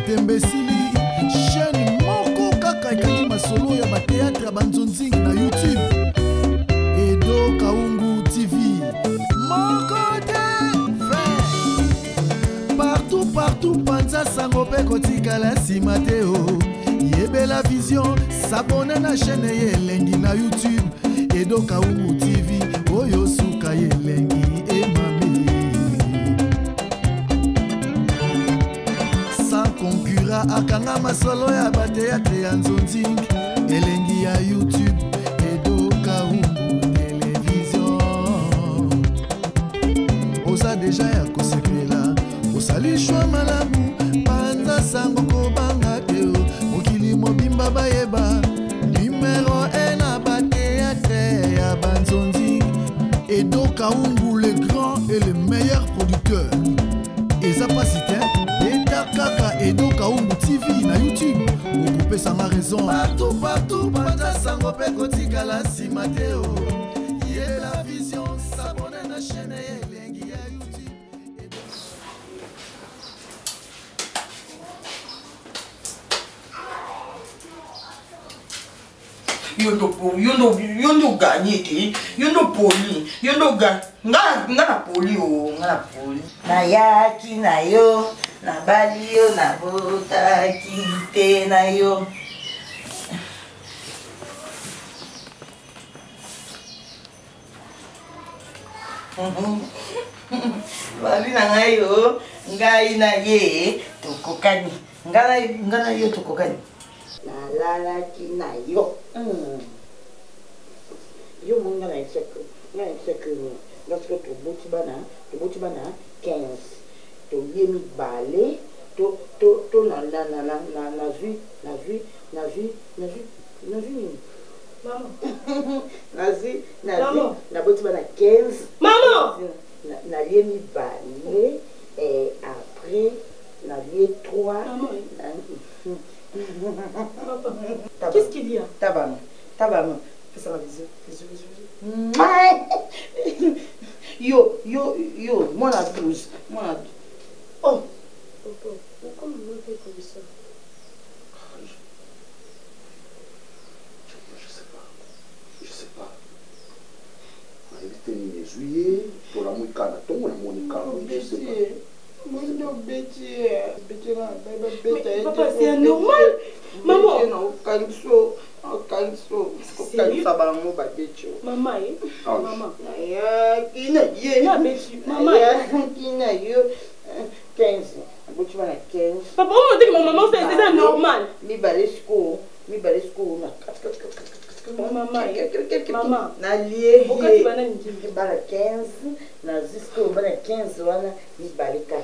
Tembesili chaîne moko kaka ekangi masolo ya bateatre ya banzonzingi na YouTube. Edo Kaungu TV moko te frère. Partout panza sango pe kotikala nsima te o. Yebela vision s'abonne na chaîne ye elengi na YouTube. Edo Kaungu TV oyo suka ye elengi emami. Sans concurrent akanga masolo ya bateatre ya nzonzingi elengi ya YouTube. Edo Kaungu télévision oza deja ya kosekela osalishwa malamu panza sango kobanga te mokili mobimba bayeba numéro 1 na bateatre ya banzonzingi. Edo Kaungu le grand et le meilleur producteur. Eza pasite Eta kaka Edo Kaungu TV na YouTube. Okupe sanga raison. Partout panza sango pe kotikala nsima te o. Ye la vision s'abonne na chaîne elengi ya YouTube. Yondo gagné te, yondo poli, yondo ga, ngana poli o, ngana poli. Na yaki na yo, na bali yo, na bota kite na yo. Bali na ngayo, ngai na ye, tokokani. Ngana yo tokokani. La kina yo. Yo munga na execu. Lorsque tu boti bana 15. To yemi balé, to na vu. Maman. Na boti bana 15. Maman. Na yemi balé et après na lié 3. Maman. Qu'est-ce qu'il y a? Tabac. Fais ça la visio. Yo, moi la 12. Oh. Pourquoi me fait comme ça? Je sais pas. On a juillet, pour la mouille canaton, on a monica. Je sais pas. Mais papa, c'est anormal. Maman. Calypso. Maman, maman. Papa, on dit que ma maman c'est anormal. Mi balesco. Maman, na lié. Bala 15, na zisco bala 15 wana mi balika.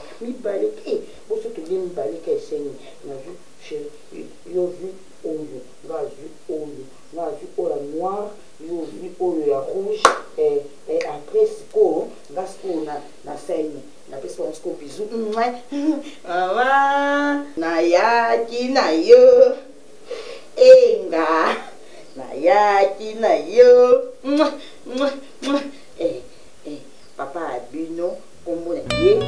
Bo so to mi balika eseni. Na vu chéri, yo vu oyo, na vu ola noir, yo vu oyo ya rouge et après sco, gasco na scène. Na peso on sco bisou. Maman, na yaki na yo. Enga. Na yaki na yo. Papa abino kombo na ye.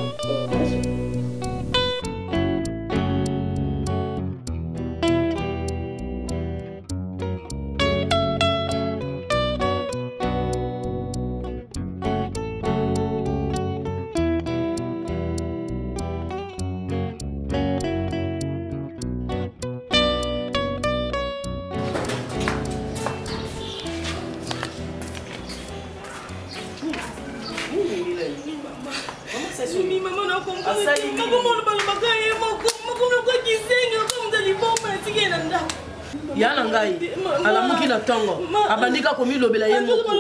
Yana ngai alamuki na tongo abandika komilobela ye moko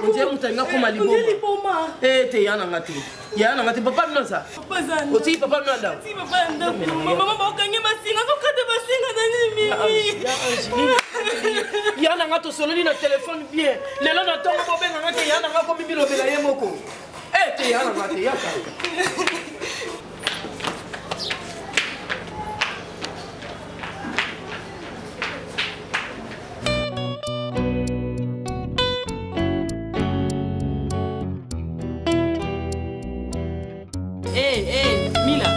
nje mutanga koma liboma te yana ngati papa mnosa oti papa mnoda mama bakange basinga kokata basinga nani mimi yana ngato sololi na téléphone bien lelo na tongo bobenga ngati yana ngako milobela ye moko te yana ngati yaka Mila.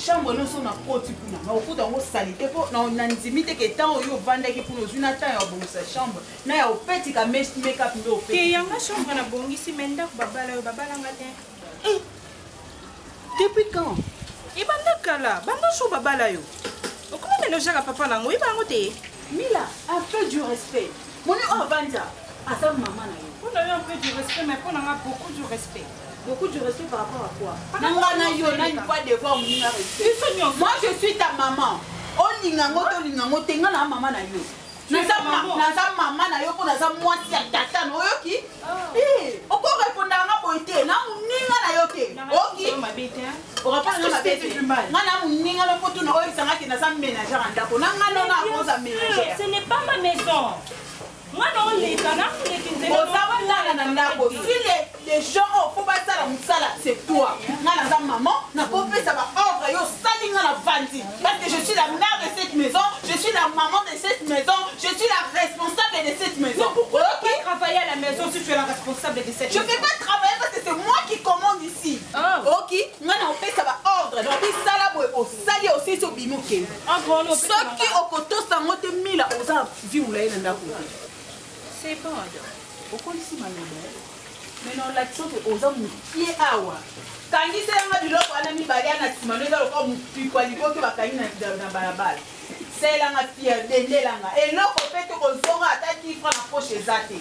chambre non son na koti kuna na okuta ngo salite po na nzimite ke temps oyo vanda ki puno zuna temps ya bonsa chambre na ya opeti ka make up ndo opeti ke yanga chambre na bongisi menda babala yo babala ngate depuis quand ibanda kala banda sho babala yo okoma mélanger ka papa nango ibango te Mila un peu du respect mon avanja asa maman na yo on a eu un peu du respect mais on a beaucoup du respect. Beaucoup de respect par rapport à quoi? N'a pas devoir respect. Moi je suis ta maman. On lingango to lingango tenga na maman na yo. Naza maman na yo ko naza mwasi ya tata no yo ki? Oko répondre na boité na muninga na yo te. Oki? On va pas na mabete. Ngana muninga lo potu na oyo sanga ki naza ménagère ndako. Na ngano na akoza ménagère. Ce n'est pas ma maison. Moi non les canards les kinzela. Si les gens faut pas ça c'est toi. Ngana za maman na ko pesa ba ordre yo salinga na vandi. Parce que je suis la mère de cette maison, je suis la maman de cette maison, je suis la responsable de cette maison. Mais pourquoi tu peux travailler à la maison si tu es la responsable de cette maison? Je ne peux pas travailler parce que c'est moi qui commande ici. OK, ngana pesa ba ordre. Donc ça là au sali aussi so bimoke. Ce qui au koto sango te mila oza vi ula ina ndako. C'est bon. Pourquoi ici ma mère? Mais non, l'action que aux hommes qui est awa. Quand il s'est rendu là pour aller m'ibalier à Natimano, il a encore pu qualifier que va cailler dans balabal. C'est là ma fille, délai là. Et là, on fait que on saura à tête qui fera la poche exacte.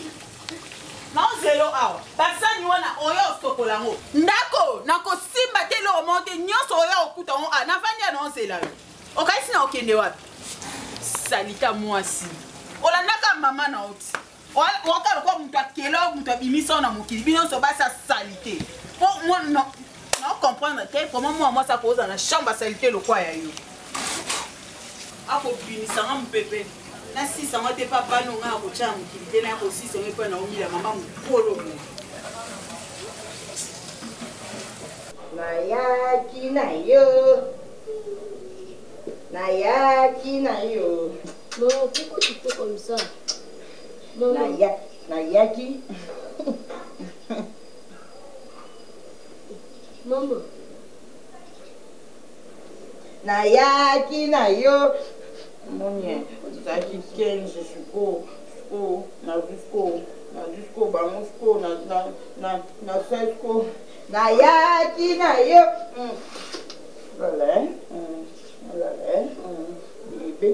Non, zéro awa. Personne n'y a oyo sokolango. Ndako, nako simba telo remonte nyonso oyo okuta on a navanya non c'est là. Okaisi na okende wapi? Salita moi si. Olandaka mama na oti. Waka kwa mtu akelo mtu abimisa na mukili bino so basa salité. Pour moi non comprendre comment moi ça cause dans la chambre salité le quoi ya yo. Ako binisa nga mpepe. Na si ça m'a te papa no nga ko cha mukili te na ko si so ngepa na omila mama mpolo mo. Nayaki na yo. Nayaki na yo. Non, pourquoi tu fais comme ça? Nayaki. Maman. Nayaki na yo. Monie, zaki 15 jusqu'au bango na 16 ko. Nayaki na yo. Voilà. Bébé.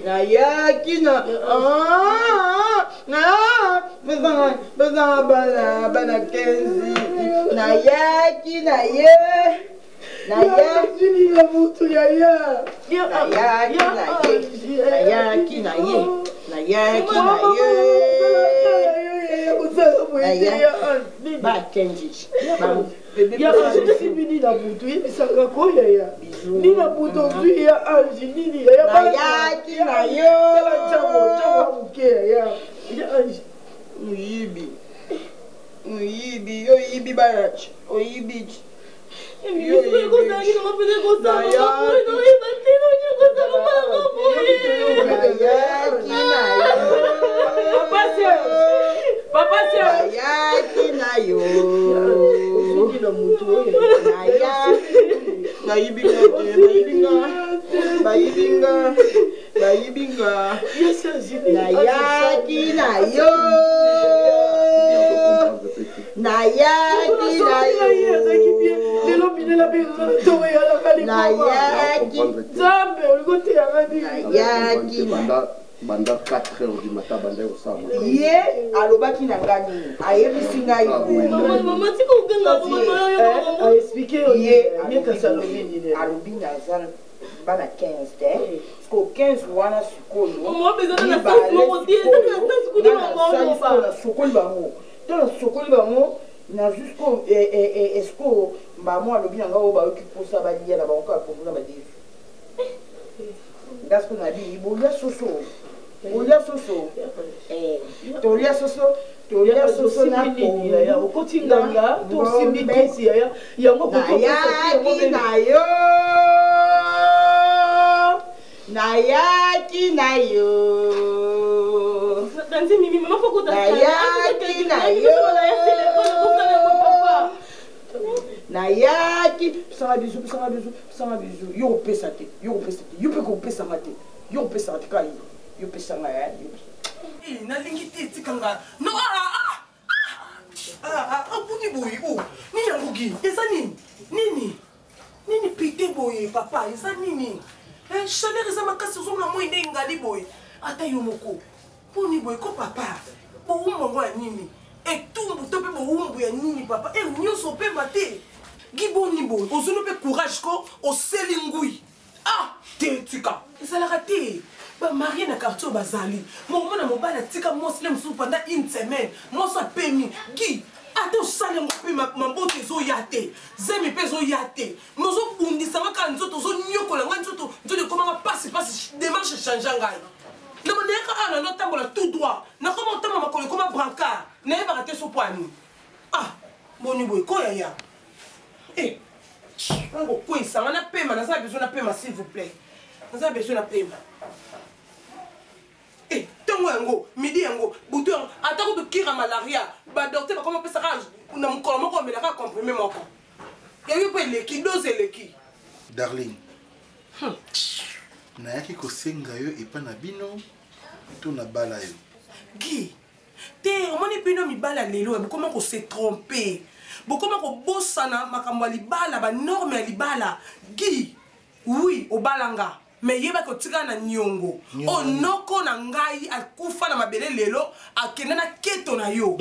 Nayaki na bana 15 nayaki na ye nayaki na mutu yaya nayaki na ye ba kenji ya anji nini na butu yebisaka ko yaya nini na butu ozwi ya anji nini yaya nayaki na yo jango muke yaya ya anji muyibi oyibi barach oyibi Banda 4 heures du matin, banda au sang. Ye, alobaki na ngani. Ayebisi ngai. Maman, tu comprends a expliqué ye ka salobi ni. Alobi na zan bana 15 te. Sko 15 wana sikoyo. Maman, besoin de la face pour dire na sokoli bango. Tala sokoli bango na jusqu'au esco ba mo alobi na ngao ba oki posa ba dia na ba ko proposer ba dia. That's qu'on a dit, Bolia Soso. Bolia Soso. Tolia Soso. Tolia Soso na ya okotinganga to simbikisi ya yango Nayaki nayo. Nayaki nayo. Danzi mimi mama faut que Nayaki nayo. Nayaki sama bizu yo pesa te yo pe ko pesa mate yo pesa te kai yo pesa ngaya yo na lingi te tikanga no abuni boy o ni yangugi eza nini pite boy papa eza nini chaleur eza makasi ozomona moi nde ngali boy ata yo moko poni boy ko papa boumbo ya nini etumbu to pe boumbo ya nini papa nyonso pe mate giboni boy ozolo pe courage ko oseli ngui te tika ezalaka te bamarie na quartier bazali mona mobala tika mosi le mosusu pendant une semaine mosi apemi gi ate osali yango mpe mamboto ezoya te zemi mpe ezoya te mozobundisanga kaka nzoto ozonyokola ngai nzoto ekomanga pasi démarche echange ngai naboneyaka ana notambola tout droit nakoma otamba makolo ekoma brancard nayebaka te so poani boni boye koyaya ngokweyisanga napema naza besoin napema s'il vous plaît naza besoin napema ntongo yango midi yango butu yango atako tokira malaria badokter bakoma opesaka na mokolo moko omelaka comprime moko yango mpo eleki dose eleki darling nayaki kosenga yo epa na bino to na bala yo gi te omoni bino mibala lelo bokoma kose trompe bokoma kobosana makambo ya libala banorme ya libala gi oui obalanga me yeba kotika na nyongo onoko na ngai akufa na mabele lelo akende na keto na yo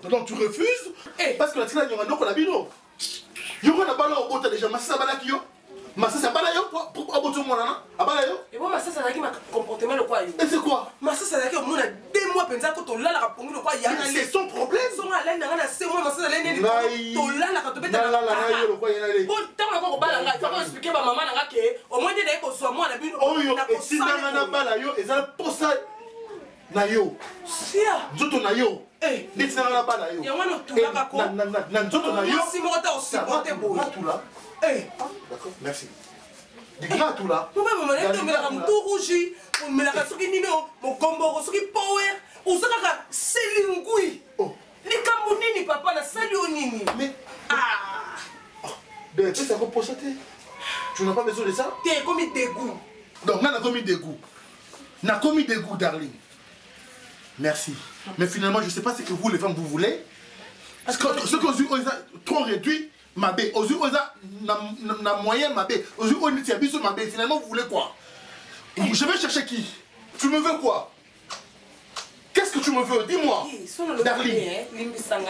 donc tu refuses parce que la tika nyonga noko na bino yongo na bala obota déjà masasa balaki yo masasa bala yo aboto monana abala yo et bon masasa zaki ma comportement le quoi yo et c'est quoi masasa zaki mona 2 mois penza ko to lala ka pongi le quoi ya c'est son problème son ala na na 6 mois masasa la nini to lala ka to beta na yo le quoi yana le bon tant ko bala nga fa ko expliquer ba maman nga ke au moins de ko so moi na bino oyo etinanga na bala yo ezala posa na yo sia nzoto na yo netinanga na bala yo yango no tulaka ko na nzoto na yo si mo ta osipote bo d'accord merci digna tout là mo ba mo na to mela kam tout rouge mo mela ka soki nino mo gombo soki power usaka selingui ni kambu nini papa na sali o nini mais de tu ça repose tu n'as pas besoin de ça t'es comme dégoût donc on a commis dégoût darling merci mais finalement je sais pas ce que vous les femmes vous voulez ce que vous trop réduit ma bé, na moyen ma bé, finalement vous voulez quoi? Je vais chercher qui? Tu me veux quoi? Qu'est-ce que tu me veux? Dis-moi. Darling.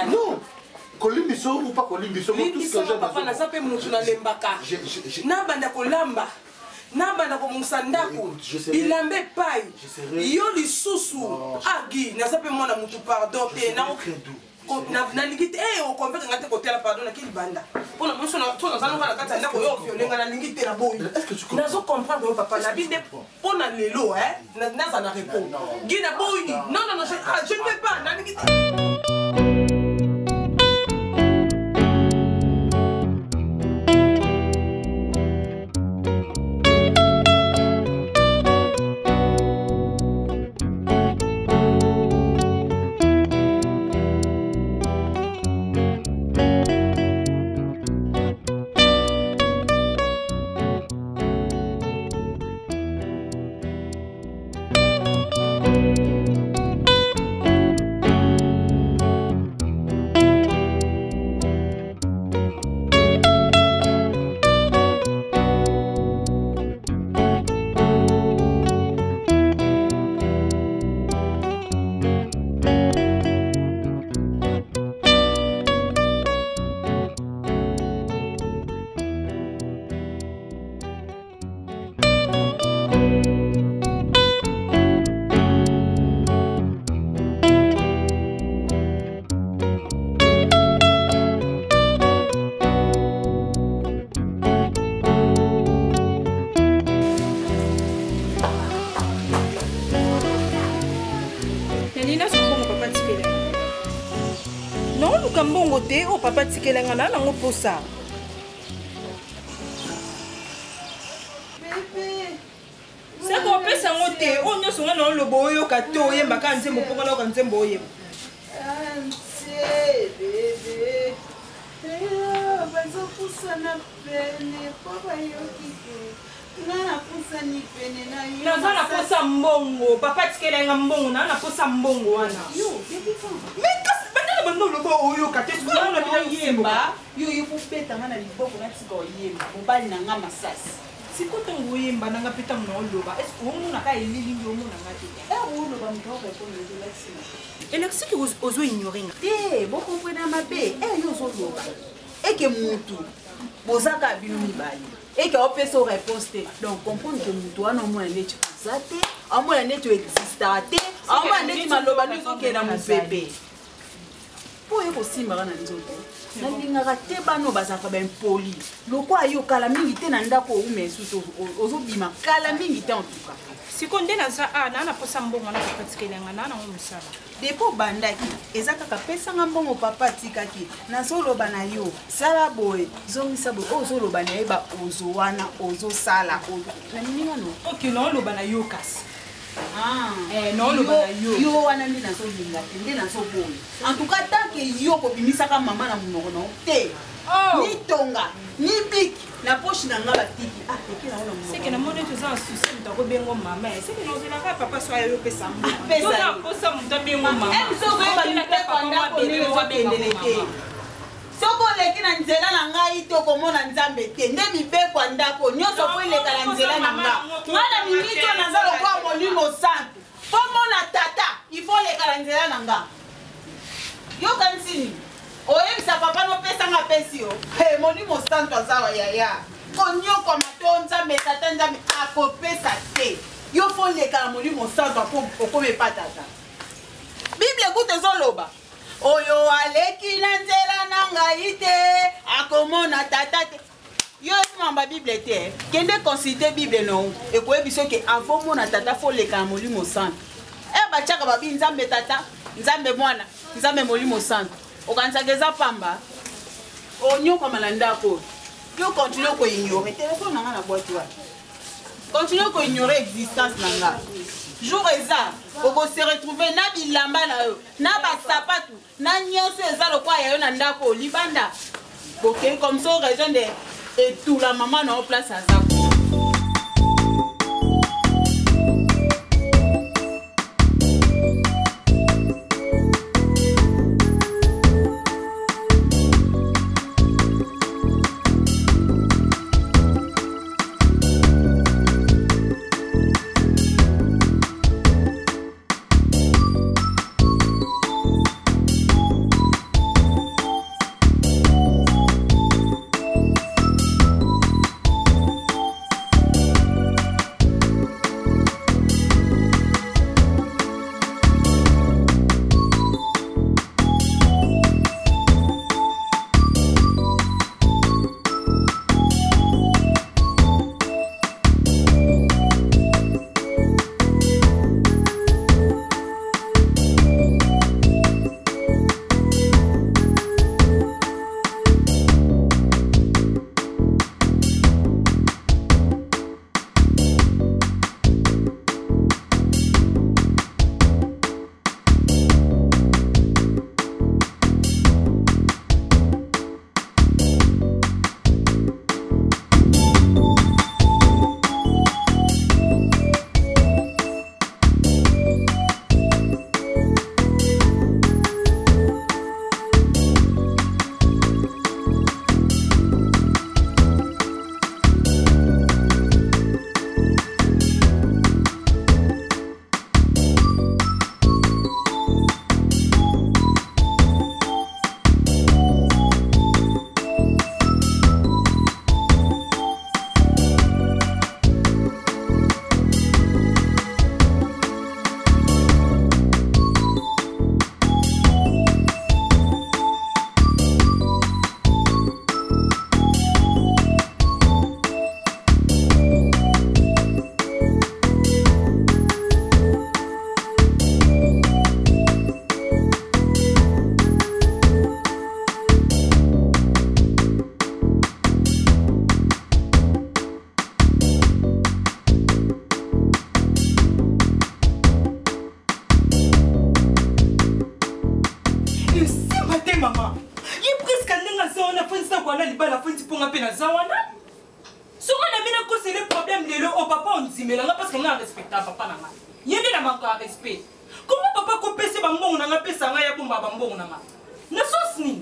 Non. Kolimbiso ou pas kolimbiso? Limbiso papa na zape mutu na lembaka. Na banda kolamba. Na banda ko musandako. Bilambe pai. Yo lisusu. Agi na zape mona mutu pardon te na na lingite o konveka ngate ko tela pardon na kili banda pona muso na tona zana kana kata ndako yo violenga na lingite na boyi nazo comprendre papa na binde pona lelo na za na repos gina boyi non je ne vais pas na lingite luka mbongo te o papa tikelenga na nango posa. C'est qu'on peut s'envoter, on ne sonne dans le boyo, kato, yemba, quand c'est mon pour alors quand c'est mon boyo. Bébé, bazopusa na pene, papa yokike. Nana pusa ni pene na yo. Naza na posa mbongo, papa tikelenga mbongo, na posa mbongo wana. Yo, bébé femme. Mais qu'est-ce que bando le boyo, kato, c'est na bien yemba. Yo yo pupeta ngana liboko na tsiko yemba, mobali na ngama sasi. Sikoto ngoyemba nanga peta mna oloba. Est-ce que on naka elili ndio mona ngati? Oloba mtoko ko ndio laxina. Elexi ki ozo ignorer. Boko kwena mabe, yo zoloba. Eke mutu. Bozaka bino mibali. Eke opesa réponse te. Donc comprendre que mutu wana mona neti kusate, amona neti existate, amona neti maloba nizo kena mupebe. Po yeko simba kana nzoto. Nalingaka te bano bazaka ben poli. Loko ayo kala mingi te na ndako umesu ozo bima kala mingi te en tout cas. Sikonde na za na posa mbongo na papa tikelenga na ngo musala. Depo bandaki ezaka kapesa nga mbongo papa tikaki na soloba na yo sala boy zongisa boy ozoloba na eba ozo wana ozo sala ozo na ninga no. OK no loba na yo kasi. No loba na yo wana ndi na so linga ndi na so boy. En tout cas tant que yo ko bimisaka mama na munoko no te. Ni tonga ni bik na poche na nga batiki eke na ona munoko. C'est que na mone tu za souci mtako bengo mama. C'est que nous na papa so ayo pesa mbongo. Pesa posa mtako bengo mama. So ko ba ni pe kwanda ko ni wa bendeleke. Soko leki na nzela na ngai to komona nzambe te nde mibekwa ndako nyonso po eleka na nzela na nga ngana mimito naza lokwa molimo santu po mona tata il faut leka na nzela na nga yo kansini oyebisa papa nopesa nga pesi yo molimo santu azawa yaya konyokwa mato nzambe tata nzambe akopesa te yo fo leka na molimo santu apo okomepa tata bible ekuta ezoloba oyo aleki na nzela na ngai te akomona tata te yo mamba bible te kende consulter bible no ekoyebi soki avant mona tata fo leka na molimo santu batiaka babi nzambe tata nzambe mwana nzambe molimo santu okanisaka eza pamba onyokama na ndako yo continue koignore telefone na nga na bwati wana continue koignore existence na nga jour eza oko se retrouver na bilamba na yo na basapatu na nyonso eza lokwa ya yo na ndako libanda boke comme ça raison de tout la maman na place aza ndako wana libala fo ntiponga mpe naza wana soko na bino akosele problème lelo o papa ondimelanga parce que nga respecta papa na nga ye nde na manque ya respect comment papa kopesa bambongo na nga pesa nga ya bomba bambongo na nga na sosi nini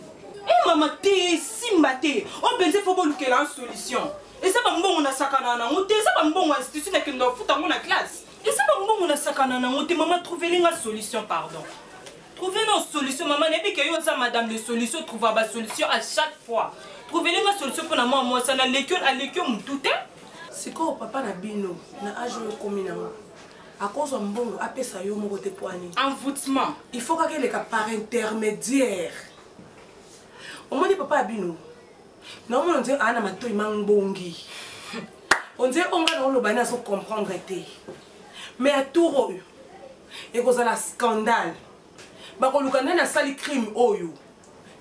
mama te simba te obenze fo bolukela en solution eza bambongo na sakana nango te eza bambongo institution ekende ofuta ngo na classe eza bambongo na sakana nango te mama trouvelinga solution pardon trouvez nos solutions maman nebi ke yo za madame de solution trouver ba solution à chaque fois trouvelinga solution pour na moi ça na l'école à l'école mutu te sikoyo papa na bino na age oyo komi nango akozwa mbongo apesa yo moko te poani envoûtement il faut kakeleka par intermédiaire omoni papa ya bino naomona onzee ana matoi mangbongi onzee onga na oloba ni azo comprendre te mais atour oyo ekozala scandale bakoluka nani asali crime oyo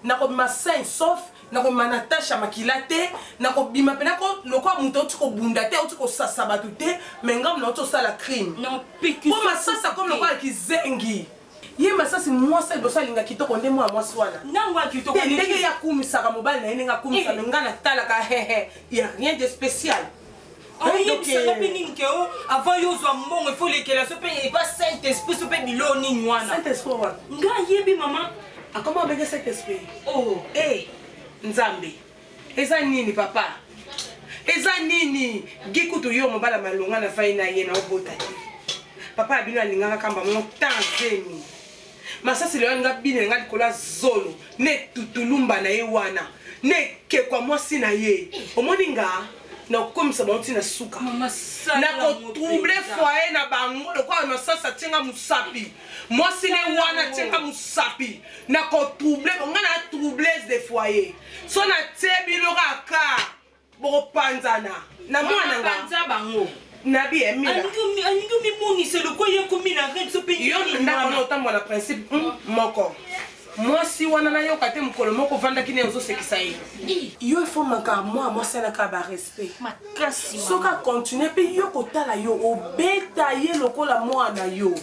nakobima sain sauf nakobima natasha makila te nakobima mpe nako lokola moto auti kobunda te auti kosasa bato te me ngambo na auti osala crime po masasa comme lokola kizengi ye masasi mwasi liboso alinga kitoko nde mwana mwasi wana ndenge ye akumisaka mobali na ye ndenge akumisa me nga natalaka hehe ya rien de spécial oyebisaka mpe nini ke o avant yo ozwa mbongo ifo lekela so mpe eba saint esprit so mpe bilo nini wana saint esprit wana nga yebi mama akoma obenge saint esprit nzambe eza nini papa eza nini gikutu yo mobala malonga na fai na ye na obota te papa abino alingaka kamba motazemi masasi leyo nga bine nga likolo zolo ne tutulumba na ye wana ne kekwa mwasi na ye omoni nga na okomisa bango ntina suka na kotrouble foyer na bango lokola masasi atienga mosapi mwasi ne wana atienga mosapi na kotrouble nga na troubleuse de foyer so natie bino kaka bokopanzana na mwana nga nabi emila alingi omimonisa loko ye komi na règle so mpe yo ndako na otambola principe moko mwasi wana nayoka te mokolo moko vandaki ne ozosekisa ye yo efomaka mwa mwasi alaka barespect soki akontinue mpe yo kotala yo obeta ye lokola mwana yo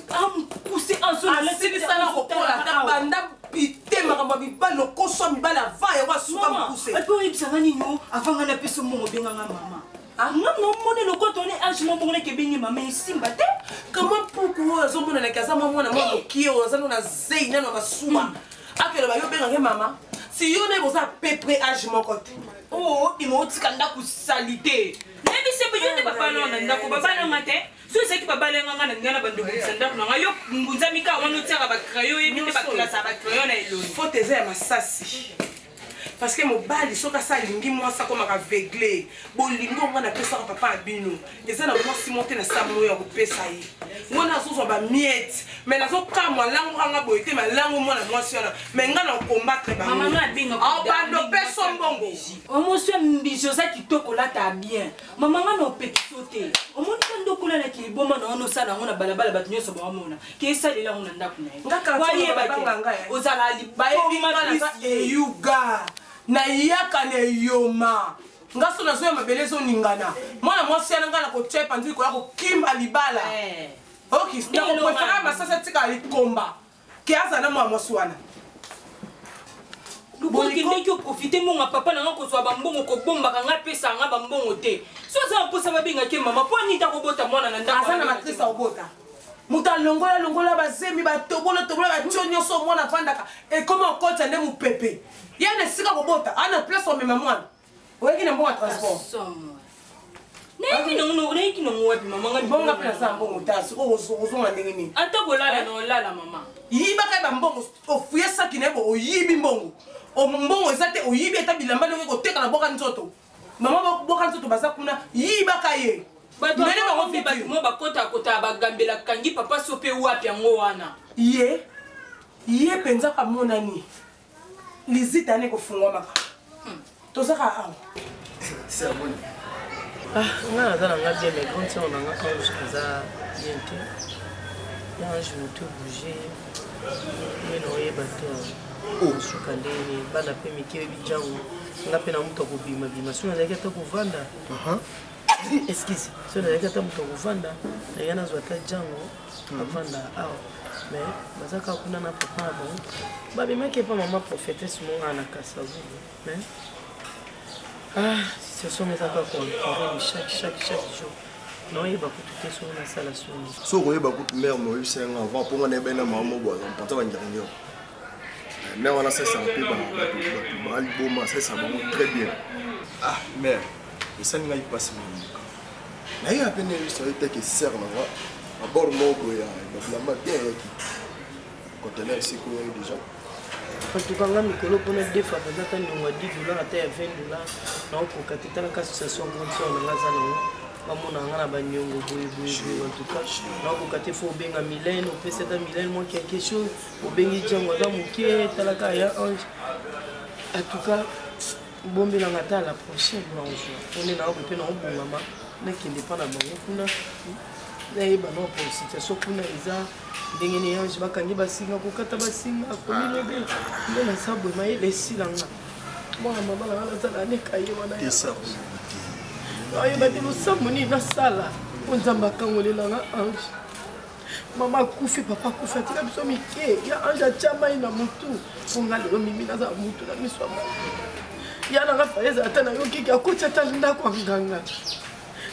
asilisana kokola ta banda pite makambo ya mibali lokoswa mibali ava yango asuka mokuse epe oyebisanga nini o avanga na peso mbongo obenganga mama nga nomoni lokoto ne age mombongoneke ebengi mama esimba te kama puku oyo azomonanaki aza mwana mwa mokie oyo aza no na zei nano masuwa akeloba yo obengake mama si yo ne boza pepre age moko te bima otika ndako sali te nayebise yo nde babala na ndako babalanga te so ezaki babalenganga na ngai na bandobokisa ndako nanga yo ngunzamika wana otiaka bacrayon oyebi nde baklasa ya bacrayon na eloni faute eza ya masasi parce que mobali soki asa alingi mwasi akomaka aveugle bolingi onga napesaka papa ya bino eza na mwasi mo te na sa moyo ya kopesa ye ngona azozwa bamiete me nazokamwa lango kanga boye te malango mwana mwasi wana me nga na okombattre bando peso mbongo omosi ya mbijo oza kitoko olata bien mamanga na opekiso te omonika ndokolanaki liboma na wana osala yango na balabala bato nyonso bawamona ke esalela yango na ndako na ye ozala liboma eyuga na yaka na eyoma nga so nazoya mabele ezoningana mwana mwasi yana nga na kotia epanzi likoya kokimba libala nakopefera masasi atika likomba ke aza na mwana mwasi wana lukokendeki oprofite mbongo ya papa nanga kozwa bambongo kobombaka nga pesa nga bambongo te so aza mposa babengaki mama mpo anita kobota mwana na ndako aza na matrisa kobota moto alongola bazemi batobola batio nyonso mwana avandaka ekoma okota nde mopepe ye na esika kobota ana place omema mwana oyeki na mbongo ya transport nayeki nango wapi mamanga mbongo mpe naza mbongo tasi ozonga ndenge nini ata kolala na olala mama yibaka ye bambongo ofuye saki na ye bo oyibi mbongo mbongo eza te oyibi ata bilamba ndenge koteka na boka nzoto mama boka nzoto baza kuna yibaka ye bato bakotakota bagambela kangi papa so mpe wapi yango wana ye mpenza kamonani lizita ane kofungwamaka tozaka awa nga naza nanga bien mais grande sœur nanga ange aza bien te yange moto bouge ye na oyeba te suka ndeni bana mpe mike oyebi jango nga mpe na moto akobimabima so nazalaki ata kovanda excuse so nazalaki ata moto akovanda naya nazwa ata jango avanda awa mais baza kaka kuna na papa na bango babimaki epa mama prophétesse monga na kasavulu mais situation ezaka contrôler chaque jour noyeba kutu te soki nasala soni soki oyeba kutu mare moyebisenga avant mpo nga nayebena mama mobwaza mponza bangirangi mare wana sesaka mpe baliboma sesaka bango très bien. Mare esali ngai mpasi momuka nayeya mpe nayebisa yo teke ser nanga abord moko ya babilamba bien eyaki conteneur esiko oyo déjà atukanga mikolo mpona defa bazaka ndongo ya 10 dollars ata ya 20 dollars naokoka te talaka association grande sœur nanga aza nango bamona nga na banyongo boyeboyeboye antuka naokoka te fo obenga Mylène opesa ata Mylène mwa quelque chose obengi jango aza moke talaka ya ange antuka bombelanga ata la prochaine naozwa one naoke mpe naobongama nakende mpa na bango kuna nayeba noko situation kuna eza ndenge ne ange bakangi basinga kokata basinga akomi lobe nde nasabwe mayele esilanga mwana mama nanga nazala aneka ye wana ayeba te losambo nini nasala po nzambe akangolelanga ange mama akufi papa akufi atika biso mike ya ange atya mai na motu mpo nga lelo mimi nazala motu na miso ya mama ya nanga faeza ata nayokiki akoti ata ndako ya nganga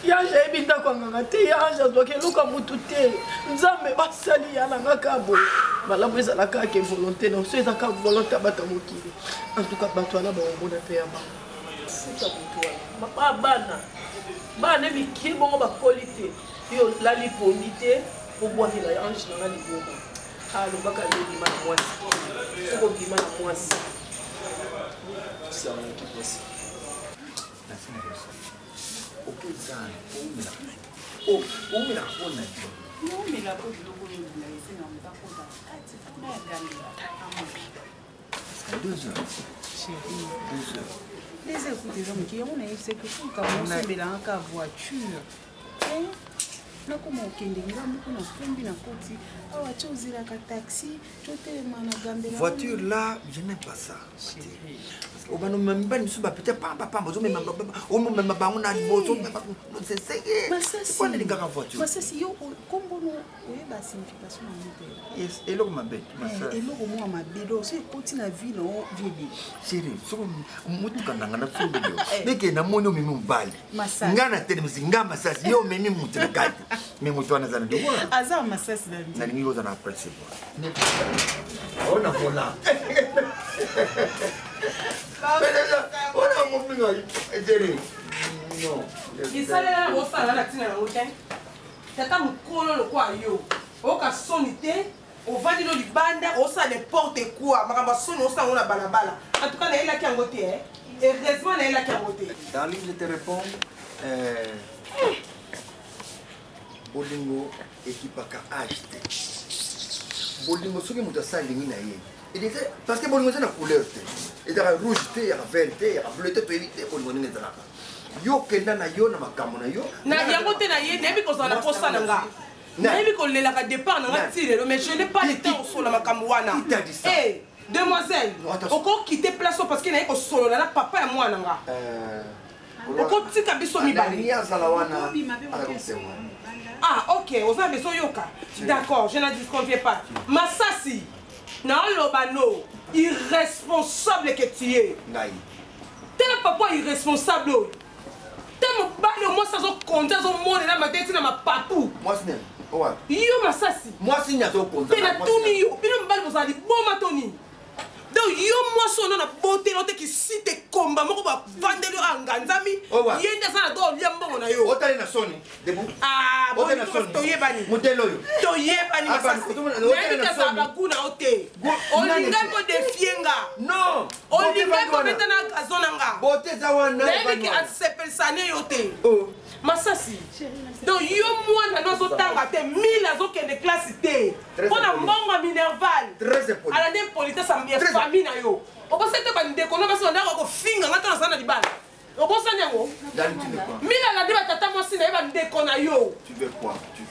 yange ayebi ndako anganga te yange azwaki eluka mutu te nzambe basali ya nanga ka boye malamu ezalaka ake volonté na so ezaka volonté bata mokili en tout cas bato wana baomona mpe ya bango futa motu wana bana mikili bongo bakoli te yo lali poni te obwakela yange nanga liboma alobaka yobima na mwasi sokobima na mwasi nakoma okende ngamoko na fumbi na koti awa tyo ozilaka taxi totelema na gambela voiture là je n'aime pas ça obano memba misu ba peut-être papa bozo memba o memba bango na bozo c'est c'est quoi les gars en voiture masasi yo kombo no oyeba signification na moto yes et loko mabe et loko mo mabedo so ekoti na vie no vie sérieux so mutu kananga na fumbi yo meke na mono mimi mbali ngana tele mzinga masasi yo mimi mutu na kati mimi mutu ana zana ndio aza masasi na ningi oza na presse ona vola isalela osala na ntina yango te tata mokolo lokwa yo oyoka soni te ovandi no libanda osala n'importe quoi makambo ya soni osala yango na balabala en tout cas nayelaki yango te heureusement nayelaki yango te dans livre je te réponds bolingo ekipaka age te bolingo soki moto asala lingi na ye parce que bolingo eza na couleur te ezalaka rouge te ezalaka vert te ezalaka bleu te toyebi te bolingo ndenge ezalaka yo kenda na yo na makambo na yo na yango te na ye nayebi kozala na posa na nga nayebi kolelaka départ na nga ti lelo mais je n'ai pas le temps osola makambo wana demoiselle okokite place parce que naye kosolola na papa ya mwana nga okotika biso mibale ah ok oza beso yoka d'accord je ne disconviens pas masasi naoloba no irresponsable que tu es tele papa irresponsable oyo te mobali omwasi azokonzi azomonela mateti na mapapu yo masasi mpe natuni yo bino mobali bozala liboma to nini donc yo mwasi ono na botela oteki site ekomba moko bavandeli yo anganzami ye nde aza na droit olia mbongo na yo toyebani toyebani nayebi azala bakuna o te olingai mpo defie nga olingai mpo beta na gazo na nga nayebiki asepelisane yo te masasi donc yo mwana no azotanga te mile azokende klase te mpo na mbongo ya minerval alande politesse ya famille na yo okosa te bandeko no basi bandako kofinga nga to nazala na libala okosani yango mile alande batata mwasi na ye bandeko na yo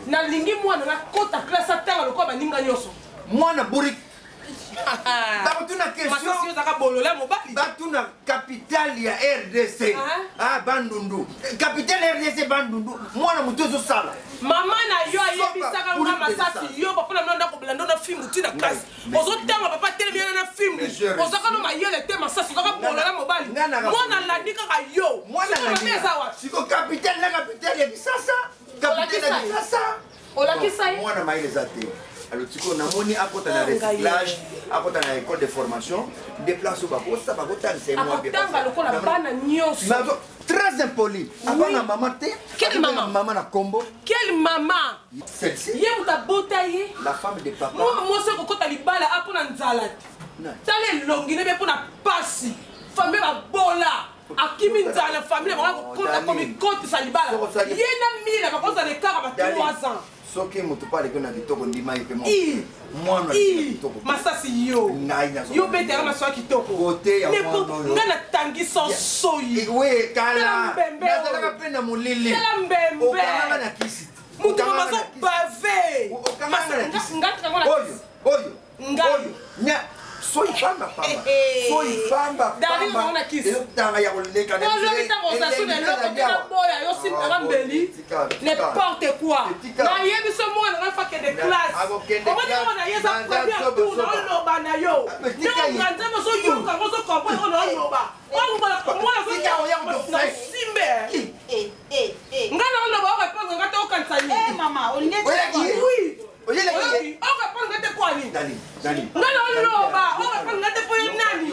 nalingi mwana nakota klase atanga lokola baninga nyonso mwana burik bakotuna question ozaka bolola mobali batuna capitale ya RDC bandundu capitale ya RDC bandundu mwana moto ezosala mama na yo ayebisaka nga masasi yo bapona mino ndako belando na filmu tina klase ozotanga papa telemi yana na filmu ozaka no mayele te masasi ozaka olala mobali mwana landi kaka yo siko capitaine na capitaine ya bisasa capitaine ya bisasa olakisa ye mwana maile eza te alors siko namoni akota na recyclage akota na école de formation déplace bakosa bakotangisa ye mwa akotanga lokola bana nyonso très impoli abanga mama te quelle maman maman na kombo quelle maman celle-ci ye mutabota ye la femme de papa mwasi okokota libala apona nzala te tala elongi nebe mpona pasi famille babola akimi nzala famille bakomikotisa libala ye na mila bakozala ekaka ba 3 ans soki moto mpo aleki na kitoko ndima ye mpe mwana kitoko masasi yo yo mpe tera maso ya kitoko nga natangi sosoyi kala nazalaka mpe na molili okanganga na kisi moto mazo bave oyo soy pamba pamba soy pamba dali na ona kisi tanga ya koleka ne lobi tango sa sune loko tena boya yo sim eba mbeli n'importe quoi na yebi so mwana na fake de classe omoni ona yeza premier tour na loba na yo ne nganda mo so yo ka mo so kompo ona loba wangola mwana so ya simbe ngana ona ba ka panga ngata okansani mama olinete oui oyele ki oka panga te kwani dali ngana loba oka panga te po nani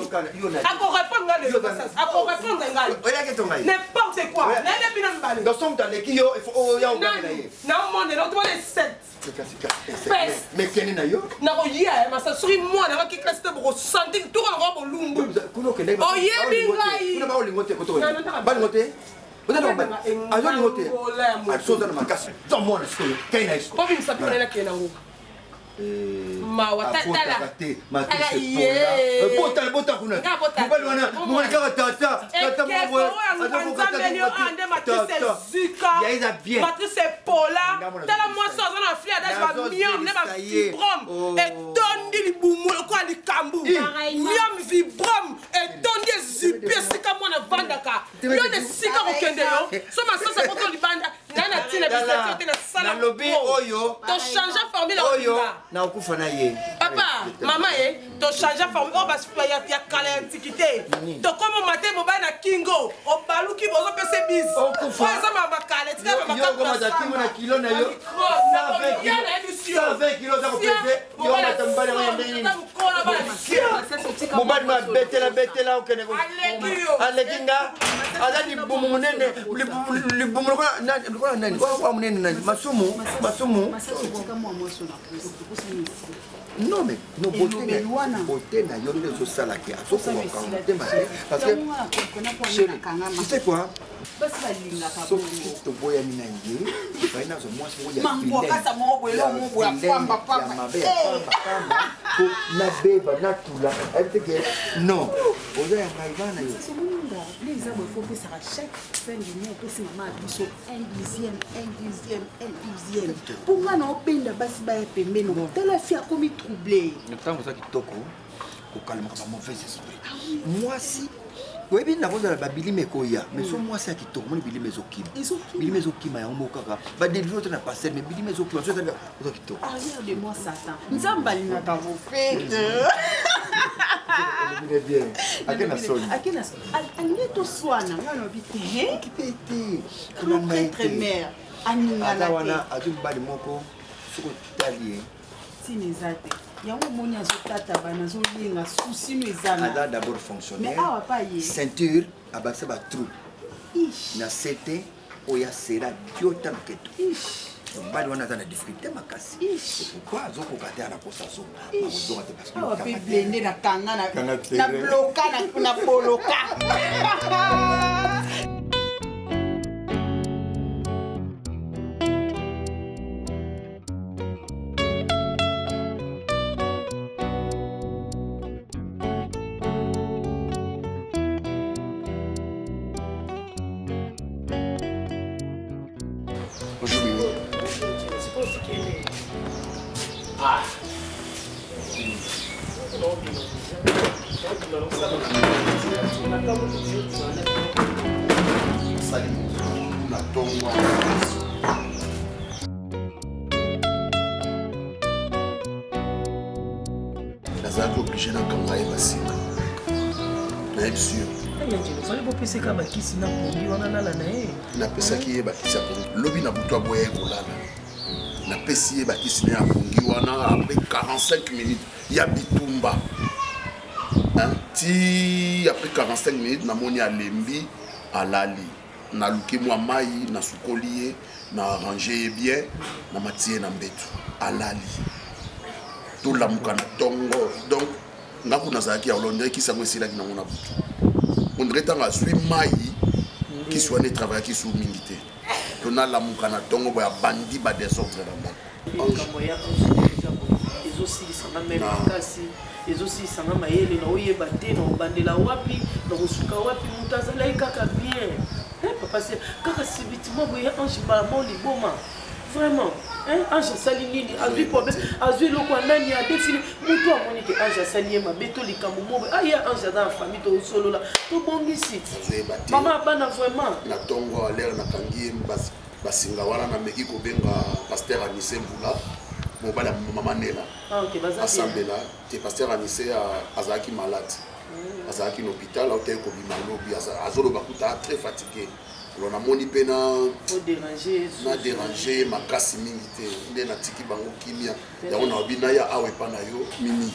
ako répondre ngale ako répondre ngale oyele ke tonga n'importe quoi nene bina mbale dans son dans les kiyo il faut ya ongana ye na monde na to les 7 mais kene na yo na ko yia masa suri mwana ka classe te bo sentir tout ko bo lumbu kuno kende o yebi ngai kuna ba olingote ko to ba lingote Vous papa, maman, tu changes la formule. Oh, parce qu'il y a l'antiquité. Tu comme matin, tu vas à Kingo. Au balou qui va passer bis. Oh, ça m'a bacalé. Tu vas me non mais no beauté na yo ndezo sala ki asoko parce que chérie tu sais quoi to boya mina ngi baina zo moi so ya na beba na tula eteke non oza ya maivana yo les arbres faut que ça chaque fin du mois pour si maman a biso 1 dixième pour moi non penda basi ba pembe non tala fia comme troublé ntango za kitoko ko calmer ba mauvais esprit moi si oui bien avant la babilime koya mais so moi c'est kitoko mon bilime ezokima ya mo kaka ba délivrer autre na passer mais bilime ezokima so za kitoko arrière de moi satan nzambali na ka vous faites bien akena soni alneto swana ngano bite kipete très mère aninga wana azumbali moko soko talie sinezate yango moni azotata bana zolinga souci no ezana ada d'abord fonctionnaire mais awa pa ye ceinture abakisa ba trou na sete oya sera diota mketo bali wana za na difficulté makasi pourquoi azoko kata na kosa so mazoka te parce que awa pe blender na kanga na bloka na poloka nazalaki oblige na kanga ye basika bien sûr. Fallait pas penser qu'à Bakisi n'a pas dit on a la nae. Na pesa qui est Bakisi a pongi. Lobi na buto aboye kolala. Na pesi Bakisi na pongi wana après 45 minutes il y a bitumba. Hein? Ti après 45 minutes na moni alembi alali. Na luki moi mai na sukolié na arrangé bien na matie na mbetu alali. Tout la mukana tongo donc ngaku nazaki ya Londres qui sango sila ki na mona butu. On dirait que je mai qui soit né travailler qui sous militaire. On a la mukana tongo boya bandi ba désordre là-bas. Les aussi ça même kasi les aussi ça mama yele na oyeba te na bandela wapi na kosuka wapi mutazala kaka bien. Papa c'est kaka sibitima boya ange ba mo liboma. Vraiment, hein, Ange Salinini, a vu problème, a vu le Kwanani a défini, Moutou a monique Ange Salinini, ma béto les Kamoumo, ah, il y a Ange dans la famille, tout solo là, tout bon ici. Maman, bana vraiment. La tongo a l'air na kangi, basingawana na meki ko benga pasteur Anissé Mbula, bon bala maman Nela. Ah, ok, bazaki. Assemblée te pasteur Anissé azaki malade. Azaki à l'hôpital, a été comme malobi, azolo bakuta très fatigué. On a moni pena na déranger makasi mingi te nde na tiki bango kimia ya on a bina ya awe pana yo mini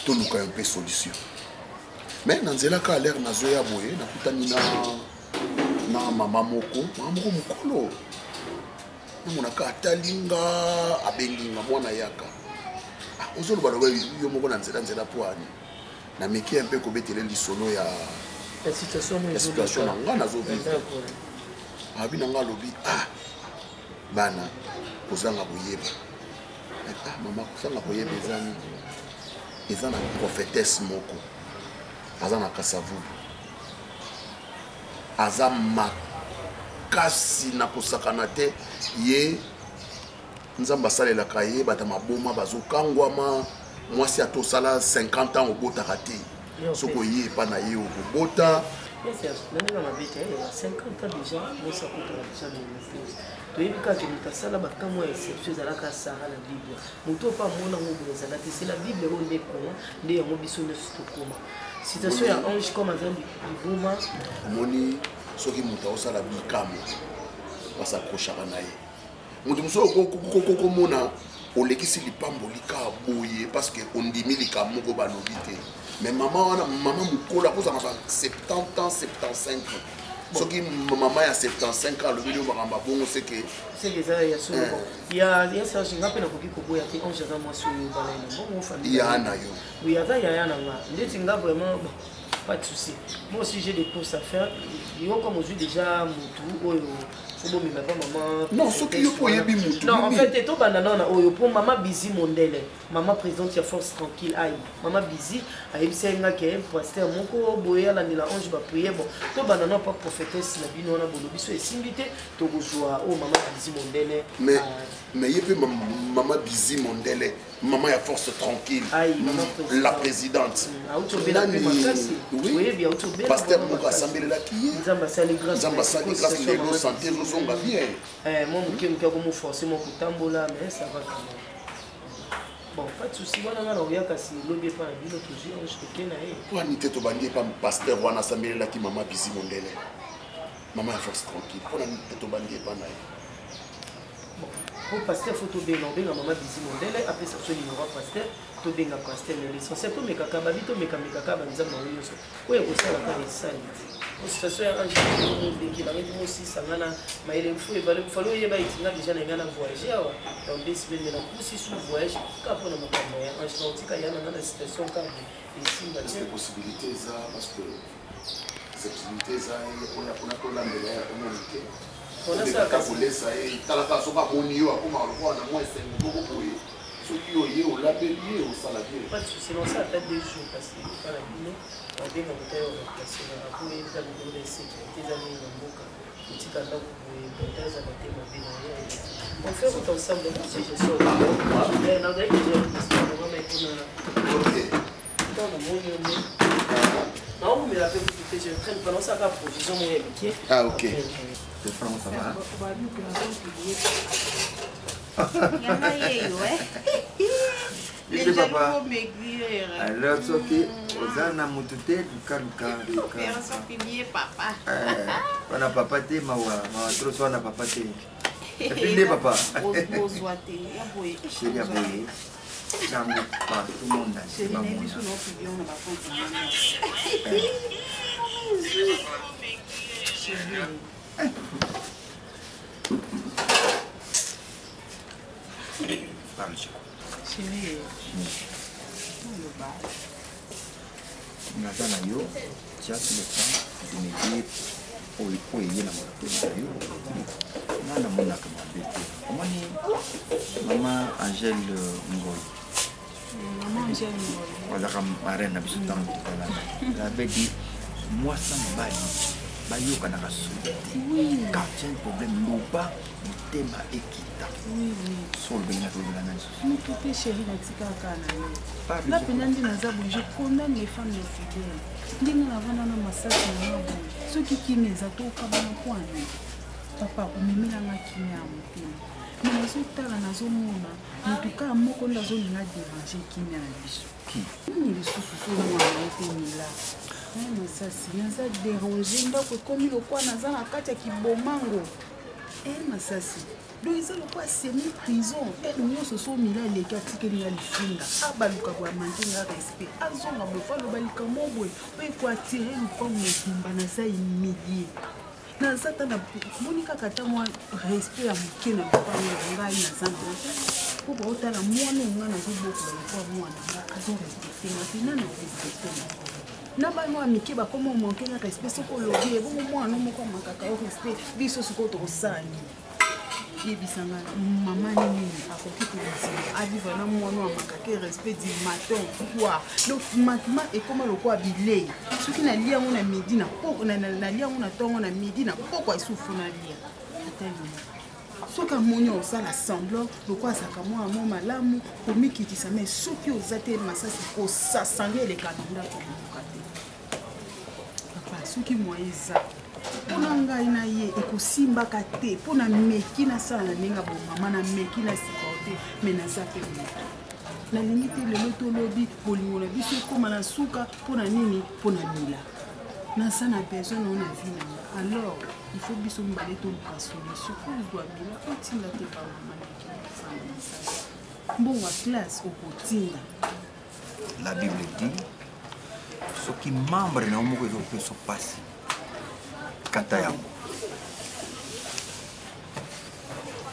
to luka un peu solution mais na nzela ka l'air na zo ya boye na kutani na mama moko mukolo na mona ka talinga abenginga mwana yaka ozolo balo yo moko na nzela poani na meki un peu ko betele lisolo ya la situation na nga na zo vivre abina nga lobi bana kozanga boyeba mama kozanga boyeba eza na prophétesse moko aza na Kasavubu aza makasi na kosakana te ye nzambe asalelaka ye bata maboma bazokangwama mwasi atosala 50 ans obotaka te soki oye epa na ye okobota. Il y a 50 ans déjà, nous sommes déjà dans le ministère. Quand je me suis là, quand moi exception à la Sarah la Bible. Mon tour pas mon amour de la c'est la Bible on est comment, des ambitions de Stockholm. Citation à Ange comme un du Bouma. Moni, ce qui m'a aussi la Bicam, va s'accrocher à naïe. Mon dieu, koko mona, on l'équisse lipambolika boye parce que on dit milika moko banobité. Mais maman mukolo akoza na 70 ans 75 ans soki maman ya 75 ans le video bakamba bongo c'est que c'est les ya so il y a ça je ngapena koki koboya te on jera moi sur balena bongo famille il y a na yo oui ata ya na nga ndeti nga vraiment pas de souci moi aussi j'ai des courses à faire yo comme aujourd'hui déjà mutu oyo non, ce qui est pour Yebi Moutou. Non, en fait, c'est tout banana. Pour maman busy mondele, maman présidente ya force tranquille aïe. Maman busy, aïe c'est un qui est pasteur mon co boya la ni la ange va prier bon. Tout banana pas prophétesse la bino na bolobi so similité to joie oh maman busy mondele. Mais Yebi maman busy mondele, maman ya force tranquille. Aïe, la présidente. Oui, bien pasteur mon assemblée là qui est. Zamba sali grâce. Zamba sali grâce les lots santé on va bien. Moi, je me suis forcé mon coutambola, mais ça va quand même. Bon, pas de souci. Moi, je vais casser l'objet par la ville, toujours, je suis là. Pourquoi n'y t'es pas pas pasteur ou un assemblée là qui maman busy mon délai. Maman est force tranquille. Pourquoi n'y t'es pas là? Bon, pour pasteur, il faut tout bien. Maman busy mon délai. Après, ça se numéro pasteur. Tout bien pasteur. Mais l'essentiel, tout mes caca, tout mes caca, nous avons eu ça. Oui, vous savez, la carrière sale. Situation ya ange qui va mettre aussi ça ngana mais il faut y aller déjà ngana voyager dans 2 semaines na aussi sous voyage ka pona makambo ya ange nautika ya ngana situation ka ici na des possibilités ça parce que cette possibilité ça on a pas la meilleure on a ça ka laisser et tala ka soka boni yo akoma lokwa na moins 5 beaucoup pour soki oye o labeli o saladier pas sinon ça peut 2 jours parce que pas la bino on bien on peut passer la pour les amis de sécurité des amis de Mboka petit canard pour les portages à la thème on fait tout ensemble si je sors et dans des jours on va mettre dans le monde non mais la petite je traîne pendant ça la position mon métier ah ok je prends ça va Les jaloux vont maigrir. Alors, soki, ozana mutute, luka. Opération pilier, papa. On a papa te, mawa trop soin na papa te. Et puis les papa. Ozoate, yaboye. Chérie yaboye. J'aime pas tout le monde. Chérie, n'est plus sur nos piliers, on n'a pas compris. Parle, chérie. Naza na yo, tu as tout le temps de me dire où est la moto. Nana mona kama bete. Omani maman Angèle Ngoy. Maman Angèle Ngoy. Voilà comme marraine biso tant de la avait dit moi ça me bali. Bayo kana kasu. Oui. Quand tu as un problème loba, mutema ekita. Oui. Sol benga to la nani. Nous tout chérie na tika kana. La penandi na zabu, je condamne les femmes infidèles. Ndinga na vana na massage na mabu. Ceux qui kimeza to kabana kwani. Papa umemela nga kimya mupima. Mais nazotala nazomona mutuka moko ndazolinga déranger kimya na biso. Qui? Ni lisusu so mwana etemila. Masasi naza déranger ndako ekomi lokwa naza na kati ya kibomango. Masasi donc eza lokwa semi prison ete nyonso so mila eleki atikeli nga lifinga abaluka koamante nga respect azonga bofa aloba likambo boye po ekoatire lupango mobimba naza humilie naza ta na moni kaka ta mwa respect ya moke na lupango ngai naza na po baotala mwana onga nazobokola lokwa mwana nga azorespecte nga mpe nana orespecte na na bano ya mike bakoma omanke na respect soko olobi ebongo mwana moko amakaka o respect biso sikoyo tokosani yebisanga mama nini akoki kolizima avivre na mwana amakaka respect du matin soir donc matima ekoma lokola bilei soki nalia yango na midi nalia yango na ntongo na midi na poko esufu nalia atelema soki amoni osala semblant lokola azalaka mwa mo malamu komikitisa me soki oza te masasi kosasanga eleka na ndako moka te papa soki mwa eza mpona ngai na ye ekosimbaka te mpona meki nasala na ndenge bomama na meki na sika te me naza mpe moto nalingi te lelo tolobi bolingo na biso ekóma na suka mpona nini mpona mila naza na besoin nao na vi nanga alors il faut biso mibale toluka solution ozwa mila otinda te bamama meki nafanga mosala mbongo ya classe okotinda La Bible dit soki membre na moko ezopesa pasi kata yango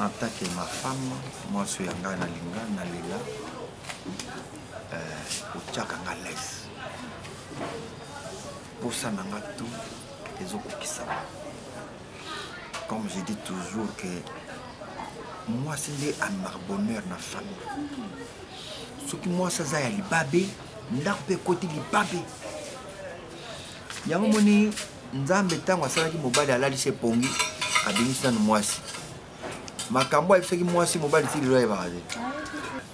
en tant que ma femme mwasi ya ngai nalinga nalela otiaka nga lese posa na nga tu ezokokisama comme je dis toujours que mwasi nde amemaka bonheur na famille soki mwasi aza ya libabe ndako mpe ekoti libabe yango moni nzambe ntango asalaki mobali alalisi epongi abingisi nanu mwasi makambo ayebisaki mwasi mobali ti lelo ayebaka te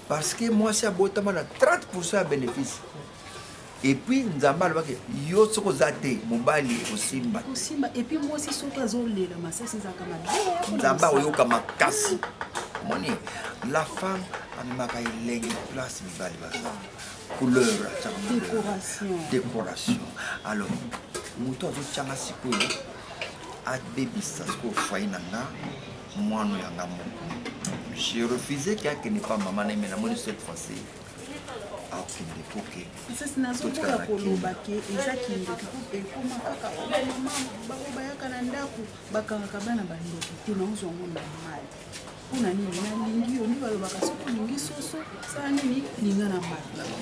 parce que mwasi abotama na 30% ya bénéfice et puis nzambe alobaki yo soki oza te mobali osimba epuis mwasi soki azolela masasi ezalaka mabe nzambe akoyoka makasi moni la femme amemaka elenge place mibali baza couleur décoration alors moto azotyanga sikoyo abebisa sikoyo foye na nga mwana yanga moko j'ai refusé ke akende pa mama na ime namoni cette fois-ci akende poke sasi nazoboya koloba ke eza kindoki ekoma kaka mama bango bayaka na ndako bakangaka bana bandoki te naozwango normal mpona nini nalingi yo nde balobaka soki olingi soso sala nini linga na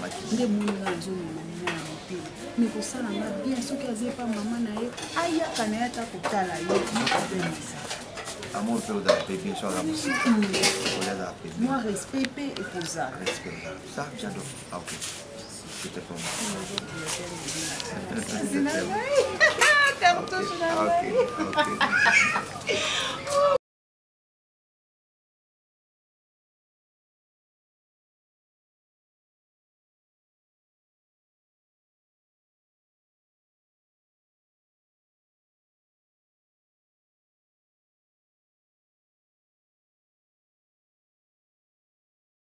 maki nde moninga nazomema ninga na motema me kosala nga bien soki aza epa mama na ye ayaka na ye ata kotala ye abemisa amour mpe ozala mpe bien so aza mosika oyaza mpe moi respect mpe ekozala ça j'adore ok c'était pour moi cartouche na ngai